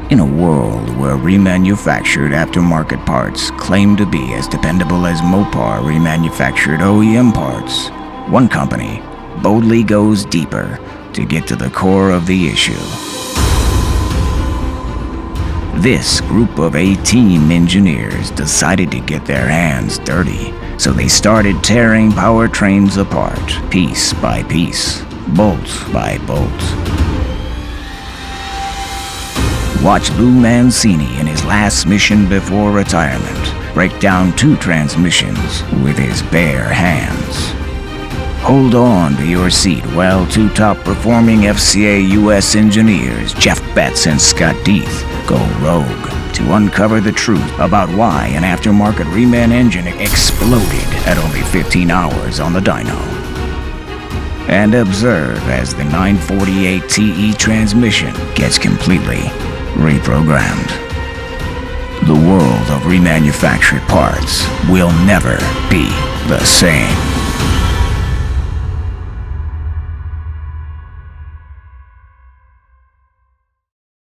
In a world where remanufactured aftermarket parts claim to be as dependable as Mopar remanufactured OEM parts, one company boldly goes deeper to get to the core of the issue. This group of A-team engineers decided to get their hands dirty, so they started tearing powertrains apart, piece by piece, bolt by bolt. Watch Lou Mancini in his last mission before retirement break down 2 transmissions with his bare hands. Hold on to your seat while 2 top-performing FCA US engineers, Jeff Betts and Scott Deeth, go rogue to uncover the truth about why an aftermarket Reman engine exploded at only 15 hours on the dyno. And observe as the 948 TE transmission gets completely reprogrammed. The world of remanufactured parts will never be the same.